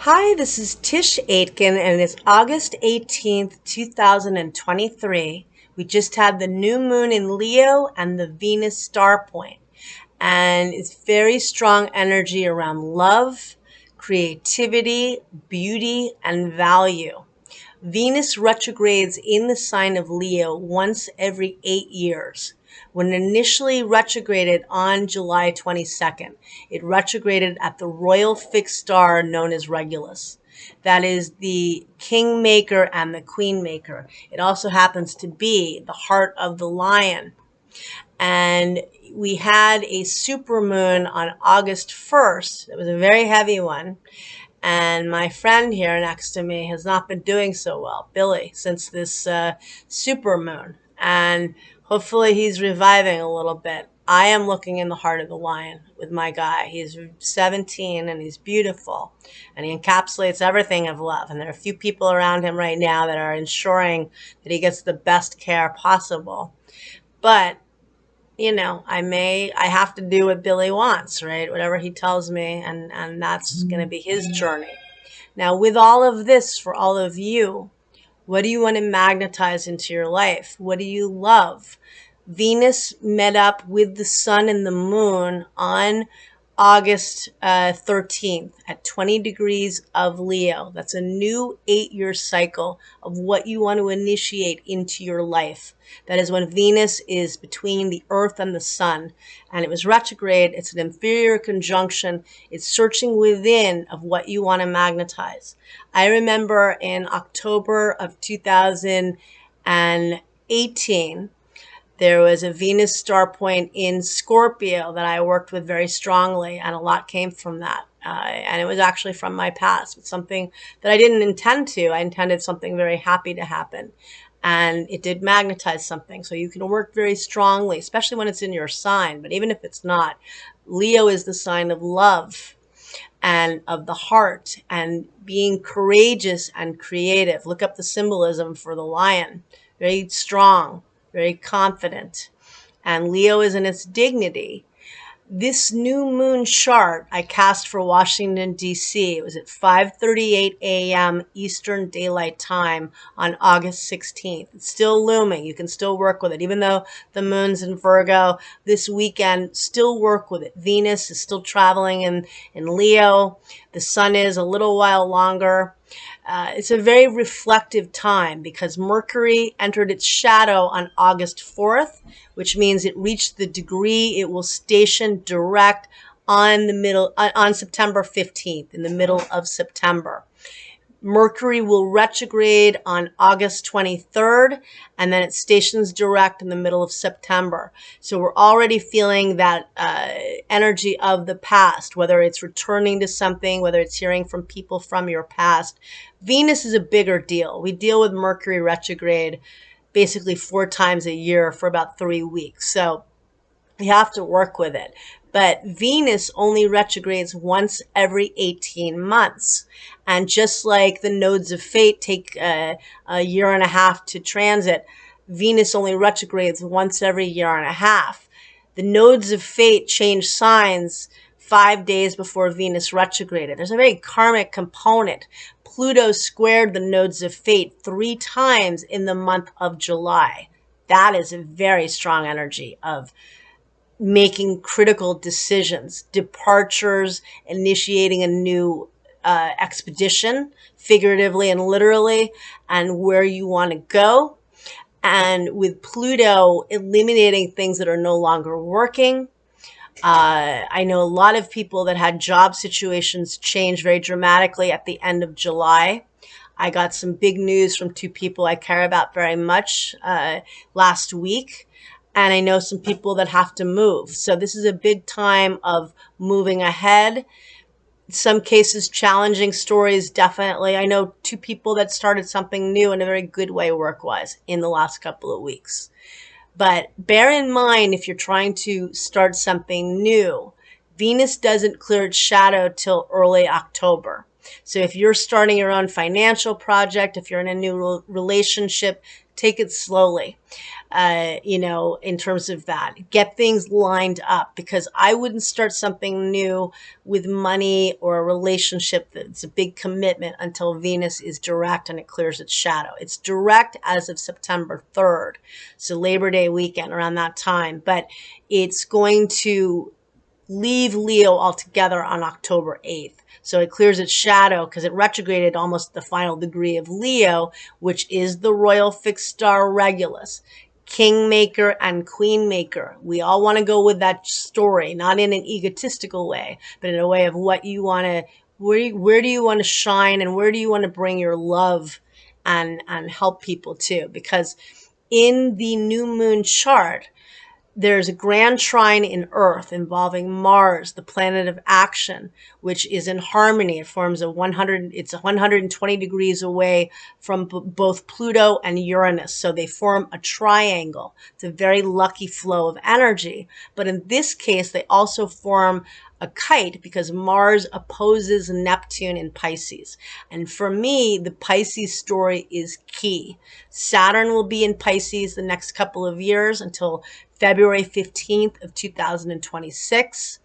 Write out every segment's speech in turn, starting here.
Hi, this is Tisch Aitken, and it's August 18th, 2023. We just had the new moon in Leo and the Venus Starpoint, and it's very strong energy around love, creativity, beauty, and value. Venus retrogrades in the sign of Leo once every 8 years. When initially retrograded on July 22nd, it retrograded at the royal fixed star known as Regulus. That is the kingmaker and the queenmaker. It also happens to be the heart of the lion. And we had a supermoon on August 1st. It was a very heavy one. And my friend here next to me has not been doing so well, Billy, since this supermoon. And hopefully he's reviving a little bit. I am looking in the heart of the lion with my guy. He's 17 and he's beautiful. And he encapsulates everything of love. And there are a few people around him right now that are ensuring that he gets the best care possible. But I have to do what Billy wants, right? Whatever he tells me, and that's going to be his journey. Now, with all of this, for all of you, what do you want to magnetize into your life? What do you love? Venus met up with the sun and the moon on August 13th at 20 degrees of Leo. That's a new 8-year cycle of what you want to initiate into your life. That is when Venus is between the earth and the sun. And it was retrograde. It's an inferior conjunction. It's searching within of what you want to magnetize. I remember in October of 2018, there was a Venus Starpoint in Scorpio that I worked with very strongly, and a lot came from that. And it was actually from my past. It's something that I didn't intend to. I intended something very happy to happen. And it did magnetize something. So you can work very strongly, especially when it's in your sign. But even if it's not, Leo is the sign of love and of the heart and being courageous and creative. Look up the symbolism for the lion. Very strong, very confident. And Leo is in its dignity. This new moon chart I cast for Washington, D.C. It was at 5:38 a.m. Eastern Daylight Time on August 16th. It's still looming. You can still work with it. Even though the moon's in Virgo this weekend, still work with it. Venus is still traveling in Leo. The sun is a little while longer. It's a very reflective time because Mercury entered its shadow on August 4th, which means it reached the degree it will station direct on September 15th, in the middle of September. Mercury will retrograde on August 23rd, and then it stations direct in the middle of September. So we're already feeling that energy of the past, whether it's returning to something, whether it's hearing from people from your past. Venus is a bigger deal. We deal with Mercury retrograde basically 4 times a year for about 3 weeks. So you have to work with it. But Venus only retrogrades once every 18 months. And just like the nodes of fate take a year and a half to transit, Venus only retrogrades once every year and a half. The nodes of fate change signs 5 days before Venus retrograded. There's a very karmic component. Pluto squared the nodes of fate 3 times in the month of July. That is a very strong energy of making critical decisions, departures, initiating a new expedition, figuratively and literally, and where you want to go. And with Pluto, eliminating things that are no longer working. I know a lot of people that had job situations change very dramatically at the end of July. I got some big news from 2 people I care about very much last week. And I know some people that have to move. So this is a big time of moving ahead. In some cases, challenging stories, definitely. I know 2 people that started something new in a very good way work-wise in the last couple of weeks. But bear in mind, if you're trying to start something new, Venus doesn't clear its shadow till early October. So if you're starting your own financial project, if you're in a new relationship, take it slowly. In terms of that, get things lined up, because I wouldn't start something new with money or a relationship that's a big commitment until Venus is direct and it clears its shadow. It's direct as of September 3rd. So Labor Day weekend, around that time, but it's going to leave Leo altogether on October 8th. So it clears its shadow because it retrograded almost the final degree of Leo, which is the royal fixed star Regulus, kingmaker and queenmaker. We all want to go with that story, not in an egotistical way, but in a way of what you want to, where do you want to shine, and where do you want to bring your love and help people too? Because in the new moon chart, there's a grand trine in Earth involving Mars, the planet of action, which is in harmony. It forms it's 120 degrees away from both Pluto and Uranus. So they form a triangle. It's a very lucky flow of energy. But in this case, they also form a kite because Mars opposes Neptune in Pisces. And for me, the Pisces story is key. Saturn will be in Pisces the next couple of years until February 15th of 2026.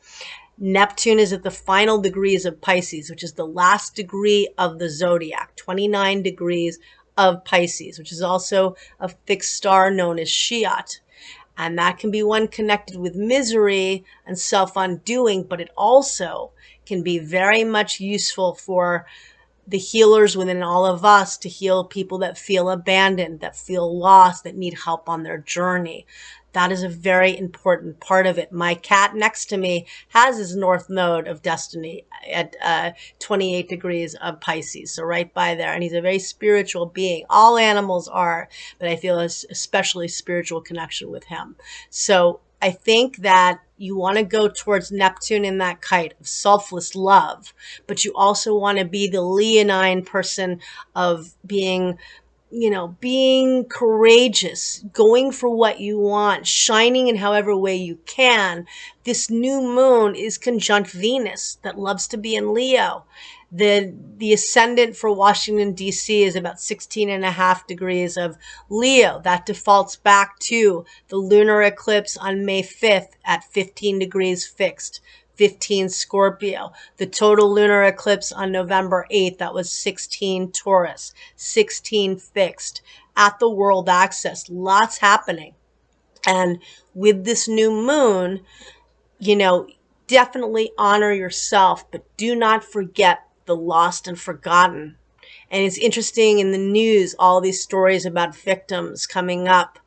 Neptune is at the final degrees of Pisces, which is the last degree of the Zodiac, 29 degrees of Pisces, which is also a fixed star known as Shiat. And that can be one connected with misery and self-undoing, but it also can be very much useful for the healers within all of us to heal people that feel abandoned, that feel lost, that need help on their journey. That is a very important part of it. My cat next to me has his north node of destiny at 28 degrees of Pisces, so right by there. And he's a very spiritual being. All animals are, but I feel a especially spiritual connection with him. So I think that you want to go towards Neptune in that kite of selfless love, but you also want to be the leonine person of being courageous, going for what you want, shining in however way you can. This new moon is conjunct Venus that loves to be in Leo. The ascendant for Washington, D.C. is about 16.5 degrees of Leo. That defaults back to the lunar eclipse on May 5th at 15 degrees fixed. 15 Scorpio. The total lunar eclipse on November 8th, that was 16 Taurus, 16 fixed. At the world axis, lots happening. And with this new moon, definitely honor yourself, but do not forget the lost and forgotten. And it's interesting in the news, all these stories about victims coming up,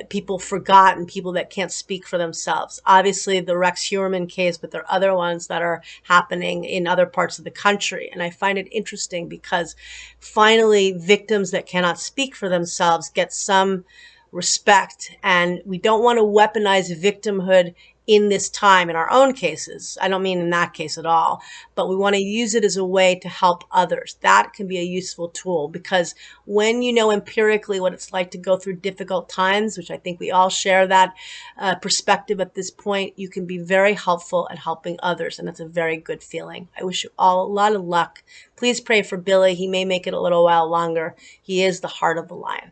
people forgotten, people that can't speak for themselves. Obviously, the Rex Heuermann case, but there are other ones that are happening in other parts of the country. And I find it interesting because finally, victims that cannot speak for themselves get some respect. And we don't want to weaponize victimhood in this time in our own cases. I don't mean in that case at all, but we want to use it as a way to help others. That can be a useful tool, because when you know empirically what it's like to go through difficult times, which I think we all share that perspective at this point, you can be very helpful at helping others. And that's a very good feeling. I wish you all a lot of luck. Please pray for Billy. He may make it a little while longer. He is the heart of the lion.